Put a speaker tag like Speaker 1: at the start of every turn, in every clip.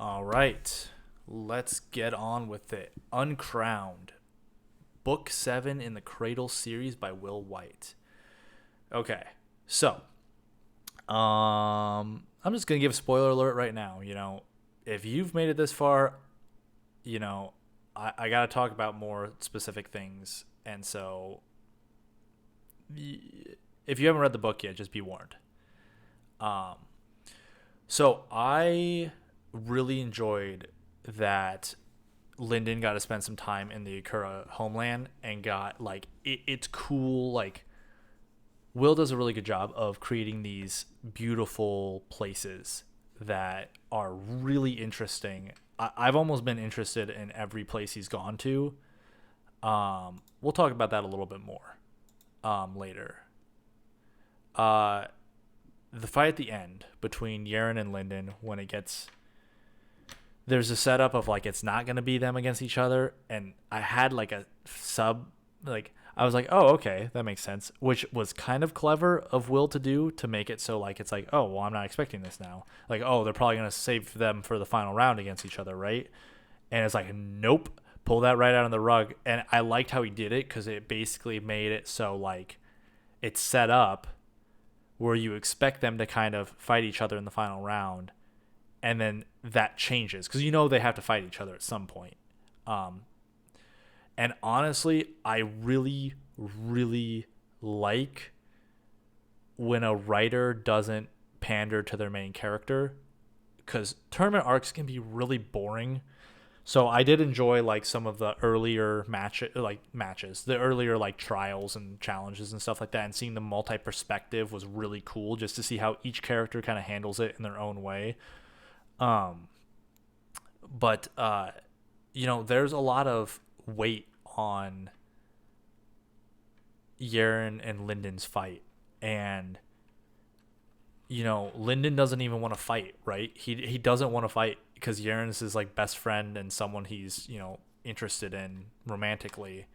Speaker 1: All right, let's get on with it. Uncrowned, Book 7 in the Cradle series by Will Wight. Okay, so, I'm just going to give a spoiler alert right now. If you've made it this far, you know, I got to talk about more specific things. And so, if you haven't read the book yet, just be warned. Um, so, I really enjoyed that Lyndon got to spend some time in the Akura homeland and got it's cool. Like, Will does a really good job of creating these beautiful places that are really interesting. I've almost been interested in every place he's gone to. We'll talk about that a little bit more later. Uh, the fight at the end between Yaren and Lyndon, when it gets there's a setup of like it's not gonna be them against each other, and I had like a sub like I was like, oh, okay, that makes sense, which was kind of clever of Will to do to make it so like it's like, oh, well, I'm not expecting this now. Like, oh, they're probably gonna save them for the final round against each other, right? And it's like, nope, pull that right out of the rug. And I liked how he did it because it basically made it so like it's set up where you expect them to kind of fight each other in the final round, and then that changes because they have to fight each other at some point. Um, and honestly, I really, really like when a writer doesn't pander to their main character, because tournament arcs can be really boring. So I did enjoy like some of the earlier matches, the earlier like trials and challenges and stuff like that, and seeing the multi perspective was really cool just to see how each character kind of handles it in their own way. Um, but there's a lot of weight on Yaren and Lyndon's fight, and Lyndon doesn't even want to fight, right? He doesn't want to fight because Yaren's his like best friend and someone he's interested in romantically,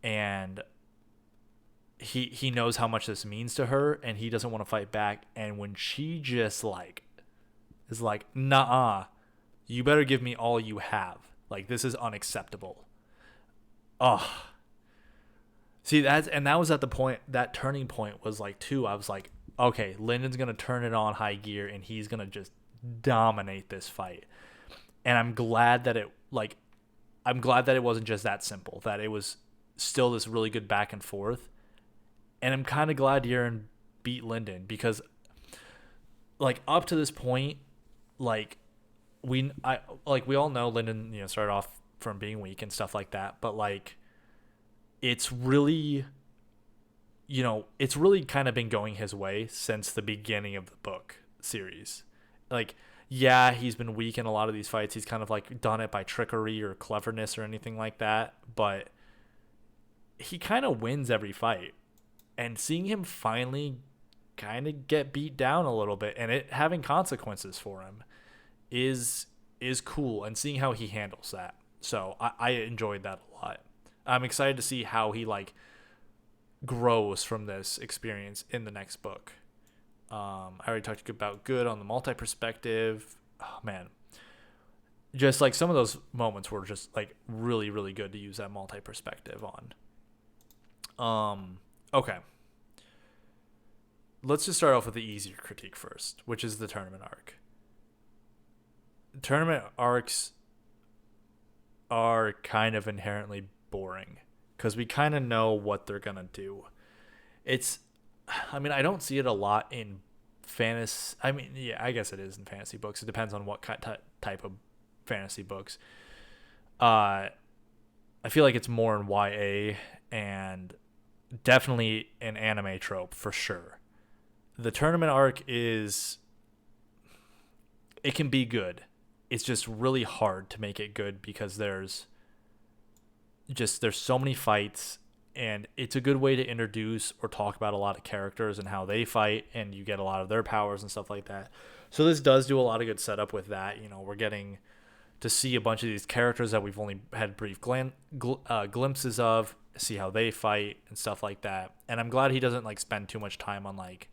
Speaker 1: and he knows how much this means to her, and he doesn't want to fight back. And when she just like is like, nah, you better give me all you have. Like, this is unacceptable. Oh, see, that was at the point, that turning point was like two. I was like, okay, Lyndon's gonna turn it on high gear and he's gonna just dominate this fight. And I'm glad that it wasn't just that simple. That it was still this really good back and forth. And I'm kind of glad Yaren beat Lyndon because, like, up to this point, like we all know Lyndon started off from being weak and stuff like that, but like it's really it's really kind of been going his way since the beginning of the book series. Like, yeah, he's been weak in a lot of these fights. He's kind of like done it by trickery or cleverness or anything like that, but he kind of wins every fight. And seeing him finally kind of get beat down a little bit and it having consequences for him is cool, and seeing how he handles that. So I enjoyed that a lot. I'm excited to see how he like grows from this experience in the next book. I already talked about good on the multi perspective. Oh man, just like some of those moments were just like really, really good to use that multi perspective on. Okay. Let's just start off with the easier critique first, which is the tournament arc. Tournament arcs are kind of inherently boring because we kind of know what they're going to do. I don't see it a lot in fantasy. I mean, yeah, I guess it is in fantasy books. It depends on what type of fantasy books. I feel like it's more in YA and definitely an anime trope for sure. The tournament arc it can be good. It's just really hard to make it good because there's so many fights, and it's a good way to introduce or talk about a lot of characters and how they fight, and you get a lot of their powers and stuff like that. So this does do a lot of good setup with that. We're getting to see a bunch of these characters that we've only had brief glimpses of, see how they fight and stuff like that. And I'm glad he doesn't like spend too much time on like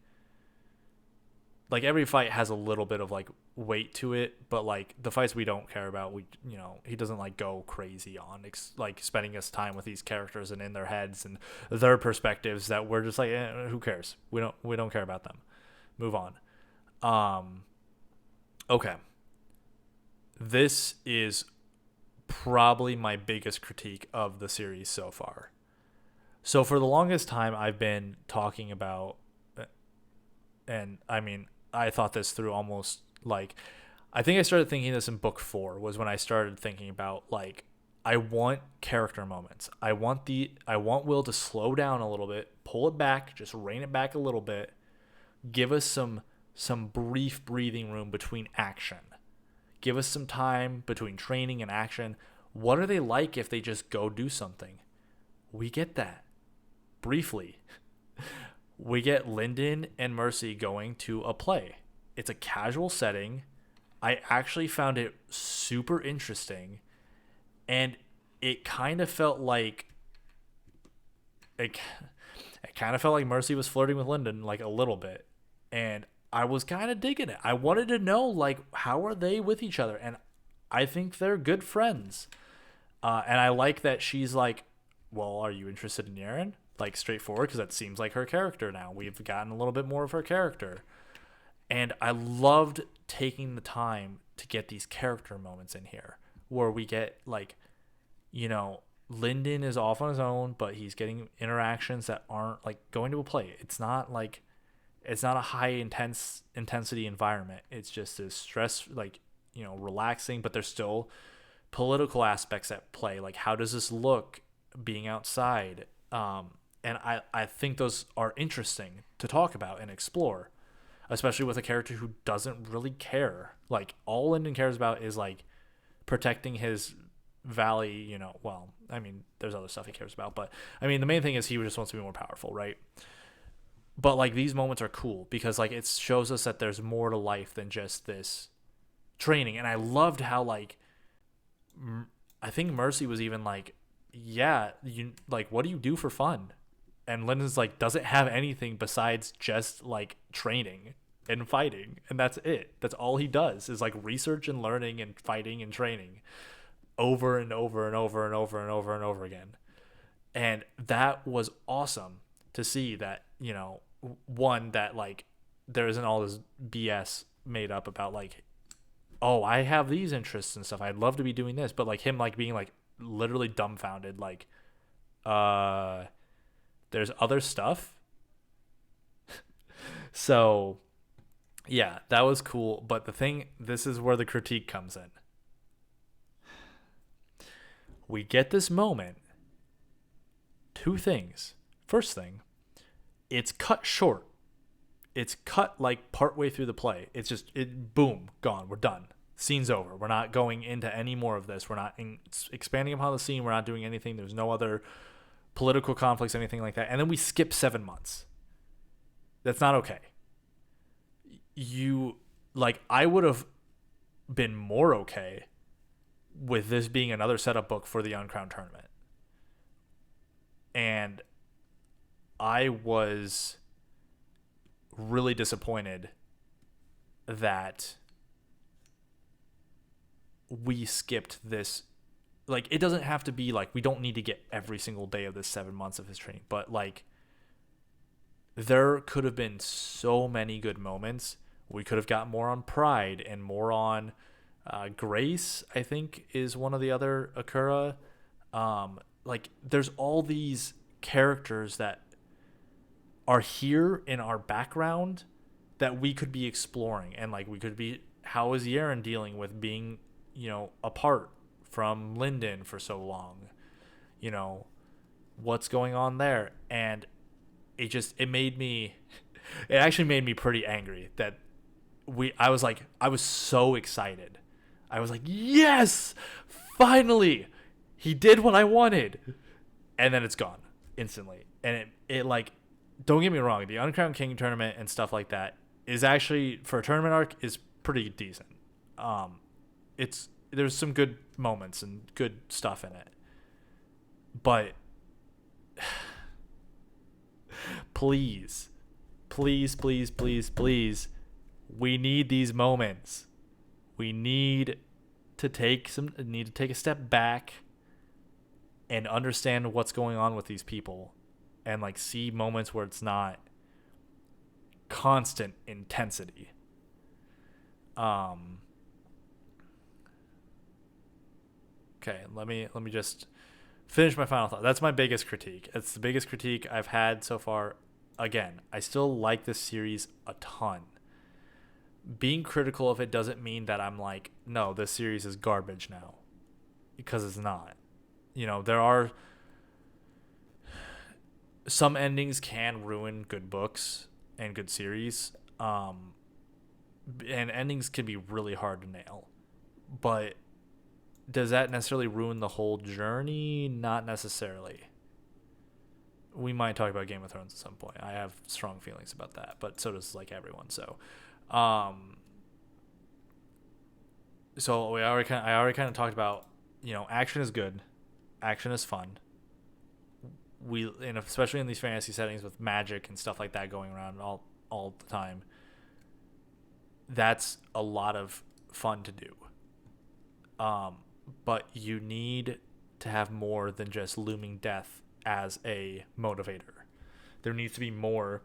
Speaker 1: every fight has a little bit of like weight to it, but like the fights we don't care about, he doesn't like go crazy on like spending his time with these characters and in their heads and their perspectives that we're just like, who cares? We don't care about them. Move on. Okay. This is probably my biggest critique of the series so far. So for the longest time, I've been talking about, and I mean, I thought this through almost like, I think I started thinking this in book 4 was when I started thinking about like, I want character moments. I want Will to slow down a little bit, pull it back, just rein it back a little bit, give us some brief breathing room between action. Give us some time between training and action. What are they like if they just go do something? We get that. Briefly. We get Lyndon and Mercy going to a play. It's a casual setting. I actually found it super interesting. And it kind of felt like Mercy was flirting with Lyndon like a little bit. And I was kind of digging it. I wanted to know, like, how are they with each other? And I think they're good friends. And I like that she's like, well, are you interested in Yaren? Like, straightforward, because that seems like her character now. We've gotten a little bit more of her character. And I loved taking the time to get these character moments in here where we get, like, Lyndon is off on his own, but he's getting interactions that aren't, like, going to a play. It's not a high intensity environment. It's just a stress, like, relaxing, but there's still political aspects at play. Like, how does this look being outside? And I think those are interesting to talk about and explore, especially with a character who doesn't really care. Like, all Lyndon cares about is, like, protecting his valley, well, I mean, there's other stuff he cares about, but, I mean, the main thing is he just wants to be more powerful, right? But, like, these moments are cool because, like, it shows us that there's more to life than just this training. And I loved how, like, I think Mercy was even like, yeah, what do you do for fun? And Lyndon's like, doesn't have anything besides just, like, training and fighting. And that's it. That's all he does is, like, research and learning and fighting and training over and over and over and over and over and over again. And that was awesome to see that, one, that, like, there isn't all this BS made up about, like, oh, I have these interests and stuff. I'd love to be doing this. But, like, him, like, being, like, literally dumbfounded, like, there's other stuff. So, yeah, that was cool. But this is where the critique comes in. We get this moment. Two things. First thing, it's cut short. It's cut like partway through the play. It's just, boom, gone. We're done. Scene's over. We're not going into any more of this. We're not expanding upon the scene. We're not doing anything. There's no other political conflicts, anything like that. And then we skip 7 months. That's not okay. I would have been more okay with this being another setup book for the Uncrowned tournament. And I was really disappointed that we skipped this. Like, it doesn't have to be like, we don't need to get every single day of this 7 months of his training, but, like, there could have been so many good moments. We could have got more on Pride and more on Grace, I think, is one of the other Akura. Like, there's all these characters that are here in our background that we could be exploring. And, like, we could be, how is Yaren dealing with being, apart from Lyndon for so long? What's going on there? And it actually made me pretty angry that I was so excited. I was like, yes, finally, he did what I wanted. And then it's gone instantly. And it like, don't get me wrong, the Uncrowned King tournament and stuff like that is actually, for a tournament arc, is pretty decent. There's some good moments and good stuff in it. But please, we need these moments. We need to take a step back and understand what's going on with these people, and like see moments where it's not constant intensity. Okay, let me just finish my final thought. That's my biggest critique. It's the biggest critique I've had so far. Again, I still like this series a ton. Being critical of it doesn't mean that I'm like, no, this series is garbage now, because it's not. There are some endings can ruin good books and good series, and endings can be really hard to nail. But does that necessarily ruin the whole journey? Not necessarily. We might talk about Game of Thrones at some point. I have strong feelings about that, but so does like everyone. So, I already kind of talked about, action is good, action is fun. Especially in these fantasy settings with magic and stuff like that going around all the time. That's a lot of fun to do. But you need to have more than just looming death as a motivator. There needs to be more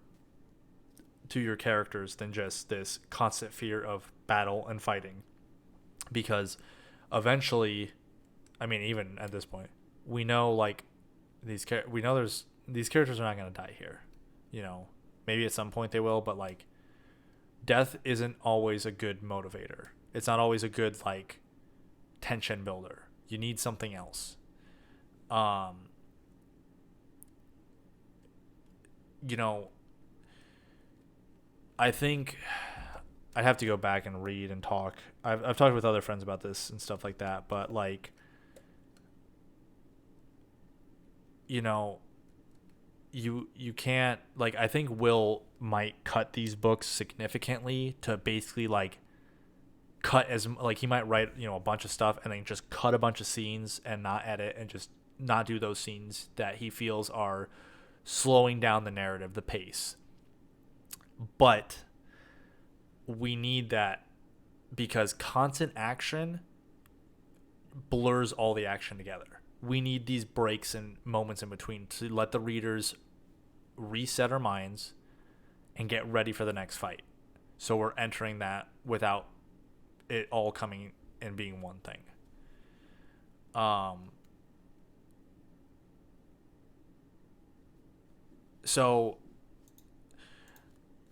Speaker 1: to your characters than just this constant fear of battle and fighting. Because eventually, I mean, even at this point, we know like these characters are not going to die here. Maybe at some point they will, but like death isn't always a good motivator. It's not always a good like tension builder. You need something else. I think I'd have to go back and read and talk. I've talked with other friends about this and stuff like that, but like, you can't, like, I think Will might cut these books significantly to basically like cut as like he might write a bunch of stuff and then just cut a bunch of scenes and not edit and just not do those scenes that he feels are slowing down the narrative, the pace. But we need that because constant action blurs all the action together. We need these breaks and moments in between to let the readers reset our minds and get ready for the next fight. So we're entering that without it all coming and being one thing. So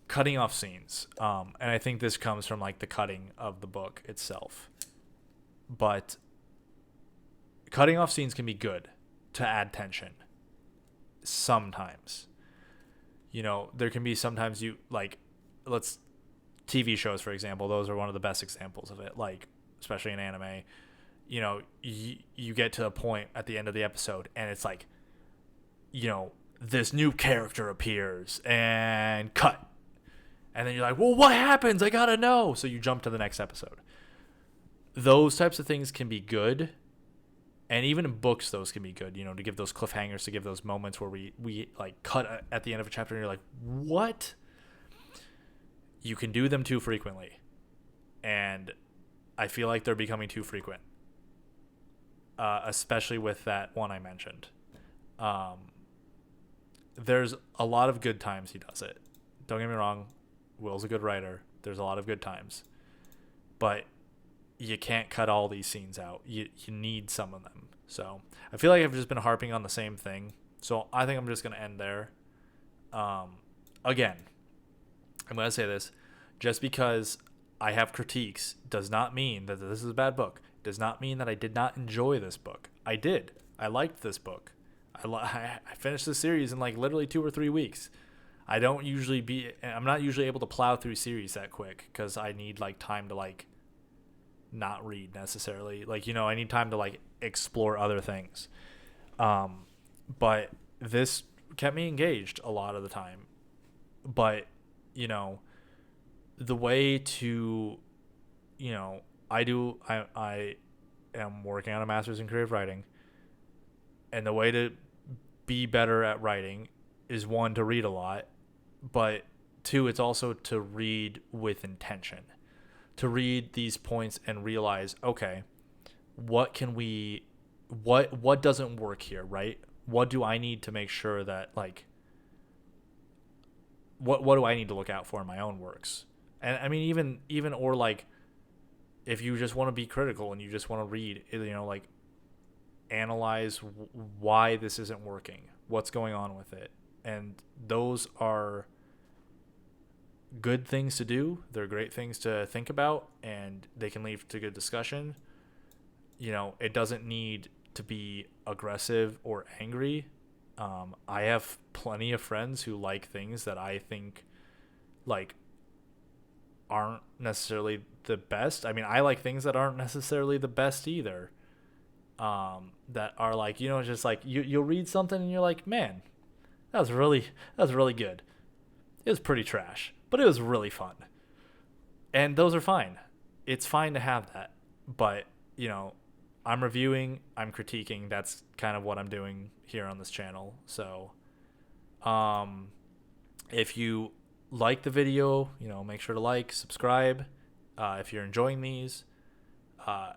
Speaker 1: cutting off scenes, and I think this comes from like the cutting of the book itself, but cutting off scenes can be good to add tension. Sometimes, there can be sometimes you like, TV shows, for example, those are one of the best examples of it. Like, especially in anime, you get to a point at the end of the episode and it's like, this new character appears and cut. And then you're like, well, what happens? I gotta know. So you jump to the next episode. Those types of things can be good. And even in books, those can be good, to give those cliffhangers, to give those moments where we like cut at the end of a chapter and you're like, what? You can do them too frequently. And I feel like they're becoming too frequent. Especially with that one I mentioned. There's a lot of good times he does it. Don't get me wrong. Will's a good writer. There's a lot of good times. But you can't cut all these scenes out. You need some of them. So I feel like I've just been harping on the same thing. So I think I'm just going to end there. Again, I'm going to say this. Just because I have critiques does not mean that this is a bad book. Does not mean that I did not enjoy this book. I did. I liked this book. I finished the series in like literally 2 or 3 weeks. I'm not usually able to plow through series that quick because I need like time to like not read necessarily. Like, I need time to like explore other things. But this kept me engaged a lot of the time. But, the way to, I am working on a master's in creative writing, and the way to be better at writing is 1, to read a lot, but 2, it's also to read with intention, to read these points and realize, okay, what doesn't work here, right? What do I need to make sure that, like, what do I need to look out for in my own works? And I mean, even or like, if you just want to be critical and you just want to read, like, analyze why this isn't working, what's going on with it. And those are good things to do. They're great things to think about, and they can lead to good discussion. It doesn't need to be aggressive or angry. I have plenty of friends who like things that I think, like, aren't necessarily the best. I mean, I like things that aren't necessarily the best either. That are like, just like you'll read something and you're like, man, that was really good. It was pretty trash, but it was really fun. And those are fine. It's fine to have that. But, I'm reviewing, I'm critiquing. That's kind of what I'm doing here on this channel. So, if you like the video, make sure to like, subscribe. If you're enjoying these,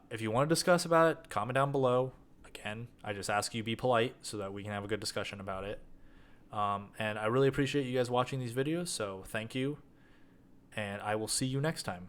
Speaker 1: if you want to discuss about it, comment down below. Again, I just ask you be polite so that we can have a good discussion about it. And I really appreciate you guys watching these videos. So thank you. And I will see you next time.